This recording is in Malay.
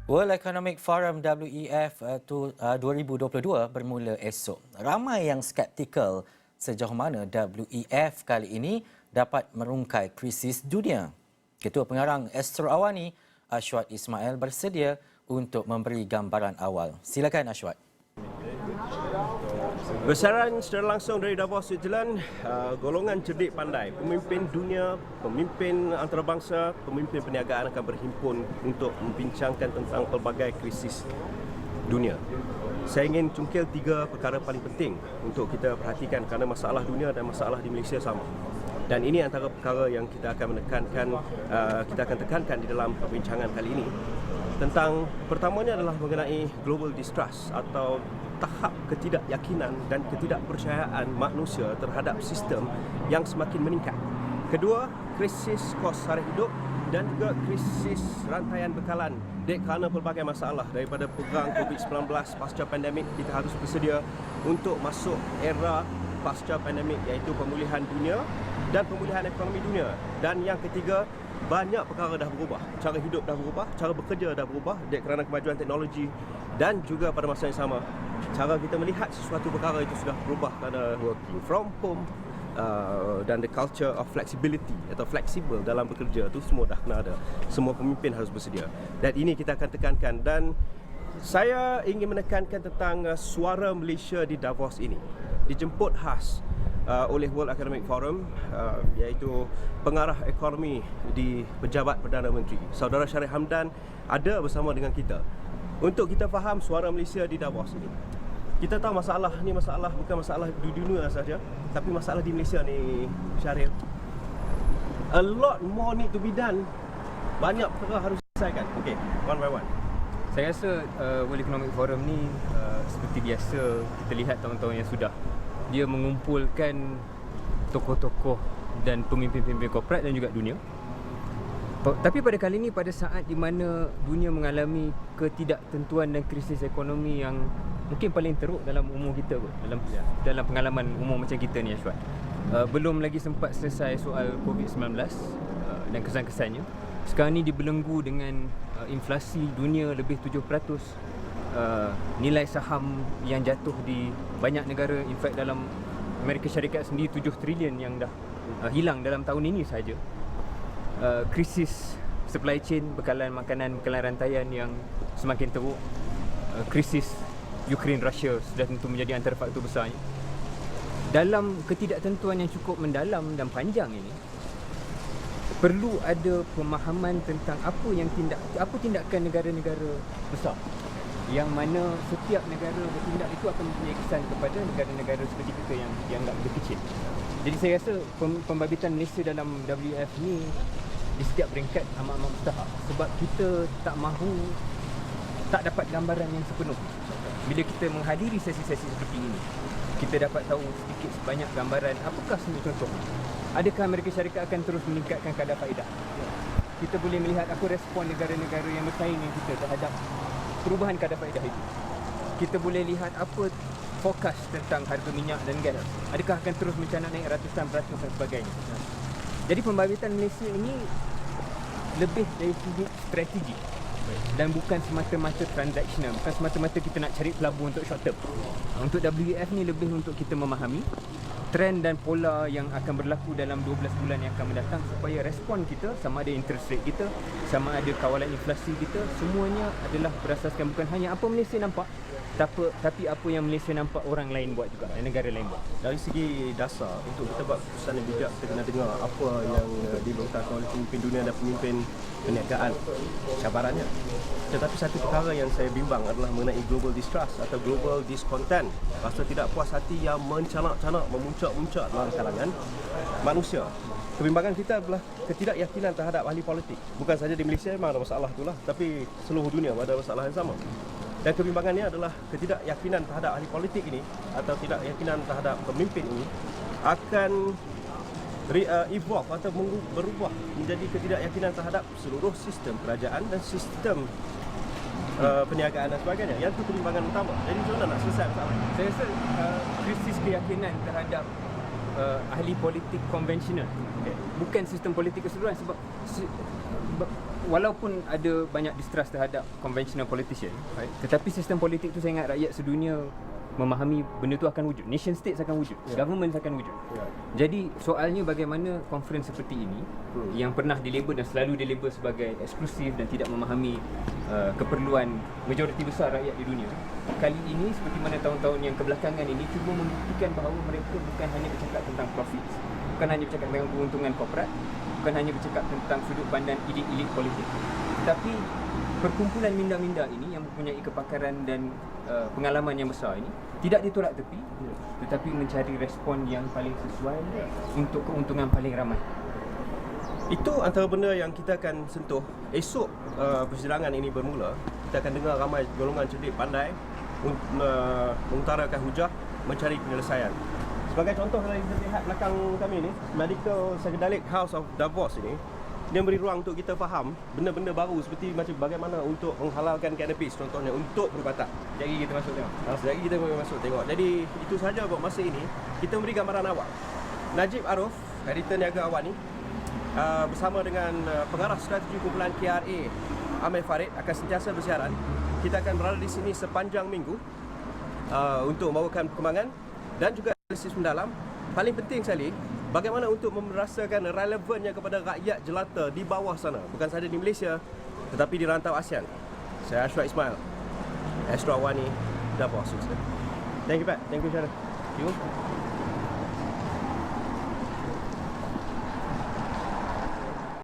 World Economic Forum WEF 2022 bermula esok. Ramai yang skeptikal sejauh mana WEF kali ini dapat merungkai krisis dunia. Ketua Pengarang Astro Awani, Ashwat Ismail bersedia untuk memberi gambaran awal. Silakan Ashwat. Besaran secara langsung dari Davos, Switzerland, golongan cerdik pandai, pemimpin dunia, pemimpin antarabangsa, pemimpin perniagaan akan berhimpun untuk membincangkan tentang pelbagai krisis dunia. Saya ingin cungkil 3 perkara paling penting untuk kita perhatikan kerana masalah dunia dan masalah di Malaysia sama. Dan ini antara perkara yang kita akan tekankan di dalam perbincangan kali ini. Tentang pertamanya adalah mengenai global distrust atau tahap ketidakyakinan dan ketidakpercayaan manusia terhadap sistem yang semakin meningkat. Kedua, krisis kos sara hidup dan juga krisis rantaian bekalan kerana pelbagai masalah daripada perang COVID-19 pasca pandemik. Kita harus bersedia untuk masuk era pasca pandemik, iaitu pemulihan dunia dan pemulihan ekonomi dunia. Dan yang ketiga, banyak perkara dah berubah. Cara hidup dah berubah, cara bekerja dah berubah kerana kemajuan teknologi, dan juga pada masa yang sama cara kita melihat sesuatu perkara itu sudah berubah kerana working from home dan the culture of flexibility atau fleksibel dalam bekerja itu semua dah kena ada. Semua pemimpin harus bersedia. Dan ini kita akan tekankan, dan saya ingin menekankan tentang suara Malaysia di Davos ini. Dijemput khas oleh World Economic Forum, iaitu pengarah ekonomi di Pejabat Perdana Menteri, Saudara Sharif Hamdan, ada bersama dengan kita untuk kita faham suara Malaysia di Davos ini. Kita tahu masalah ni bukan masalah di dunia saja, tapi masalah di Malaysia ni, Syarif. A lot more need to be done. Banyak perkara harus diselesaikan. Okey, one by one. Saya rasa World Economic Forum ni seperti biasa kita lihat tahun-tahun yang sudah, dia mengumpulkan tokoh-tokoh dan pemimpin-pemimpin korporat dan juga dunia. Tapi pada kali ini, pada saat di mana dunia mengalami ketidaktentuan dan krisis ekonomi yang mungkin paling teruk dalam umur kita kot, dalam pengalaman umur macam kita ni, Ashwat. Belum lagi sempat selesai soal COVID-19 dan kesan-kesannya. Sekarang ni dibelenggu dengan inflasi dunia lebih 7%, nilai saham yang jatuh di banyak negara. In fact, dalam Amerika Syarikat sendiri 7 trilion yang dah hilang dalam tahun ini saja. Krisis supply chain, bekalan makanan, bekalan rantaian yang semakin teruk. Krisis Ukraine-Russia sudah tentu menjadi antara faktor besarnya. Dalam ketidaktentuan yang cukup mendalam dan panjang ini, perlu ada pemahaman tentang apa tindakan negara-negara besar, yang mana setiap negara bertindak itu akan mempunyai kesan kepada negara-negara seperti kita yang dianggap lebih kecil. Jadi saya rasa pembabitan Malaysia dalam WEF ni di setiap peringkat amat-amat mustahak, sebab kita tak dapat gambaran yang sepenuh. Bila kita menghadiri sesi-sesi seperti ini, kita dapat tahu sedikit sebanyak gambaran. Apakah sebenarnya contoh? Adakah Amerika Syarikat akan terus meningkatkan kadar faedah? Kita boleh melihat apa respon negara-negara yang bersaing dengan kita terhadap perubahan kadar faedah itu. Kita boleh lihat apa fokus tentang harga minyak dan gas. Adakah akan terus mencanak naik ratusan peratus dan sebagainya. Jadi pembabitan Malaysia ini lebih dari segi strategi dan bukan semata-mata transactional, bukan semata-mata kita nak cari pelabur untuk short term. Untuk WEF ni lebih untuk kita memahami trend dan pola yang akan berlaku dalam 12 bulan yang akan mendatang, supaya respon kita, sama ada interest rate kita, sama ada kawalan inflasi kita, semuanya adalah berasaskan bukan hanya apa Malaysia nampak, tapi apa yang Malaysia nampak orang lain buat juga dan negara lain buat. Dari segi dasar, untuk kita buat keputusan yang bijak, kita kena dengar apa yang dilontarkan oleh pemimpin dunia dan pemimpin perniagaan, cabarannya. Tetapi satu perkara yang saya bimbang adalah mengenai global distrust atau global discontent, rasa tidak puas hati yang mencanak-canak, memuncak-muncak dalam kalangan manusia. Kebimbangan kita adalah ketidakyakinan terhadap ahli politik. Bukan saja di Malaysia memang ada masalah itulah, tapi seluruh dunia ada masalah yang sama. Dan kebimbangannya adalah ketidakyakinan terhadap ahli politik ini atau ketidakyakinan terhadap pemimpin ini akan evolve atau berubah menjadi ketidakyakinan terhadap seluruh sistem kerajaan dan sistem perniagaan dan sebagainya. Yang itu kebimbangan utama. Jadi macam mana nak selesai masalah? Saya rasa krisis keyakinan terhadap ahli politik konvensional, bukan sistem politik keseluruhan, sebab walaupun ada banyak distrust terhadap conventional politician, right? Tetapi sistem politik tu saya ingat rakyat sedunia memahami benda tu akan wujud. Nation states akan wujud, government akan wujud. Jadi soalnya bagaimana conference seperti ini yang pernah dilabel dan selalu dilabel sebagai eksklusif dan tidak memahami keperluan majoriti besar rakyat di dunia, kali ini seperti mana tahun-tahun yang kebelakangan ini cuba membuktikan bahawa mereka bukan hanya bercakap tentang profit, bukan hanya bercakap tentang keuntungan korporat, bukan hanya bercakap tentang sudut pandang elit-elit politik, tetapi perkumpulan minda-minda ini yang mempunyai kepakaran dan pengalaman yang besar ini tidak ditolak tepi, tetapi mencari respon yang paling sesuai untuk keuntungan paling ramai. Itu antara benda yang kita akan sentuh. Esok persidangan ini bermula, kita akan dengar ramai golongan cerdik pandai mengutarakan hujah, mencari penyelesaian. Sebagai contoh, kalau kita lihat belakang kami ni, Medical Psychedelic House of Davos ini, dia beri ruang untuk kita faham benda-benda baru seperti macam bagaimana untuk menghalalkan cannabis contohnya untuk perubatan. Jadi kita masuk tengok. Sekejap lagi kita boleh masuk tengok. Jadi itu sahaja buat masa ini. Kita beri gambaran awal. Najib Aruf, editor Niaga Awal ni, bersama dengan pengarah strategi kumpulan KRA Amir Farid akan sentiasa bersiaran. Kita akan berada di sini sepanjang minggu untuk membawakan perkembangan dan juga analisis mendalam. Paling penting sekali, bagaimana untuk merasakan relevannya kepada rakyat jelata di bawah sana, bukan sahaja di Malaysia tetapi di rantau ASEAN. Saya Ashraf Ismail, Astro Awani, Davos. Thank you, Pat. Thank you, Syarah. You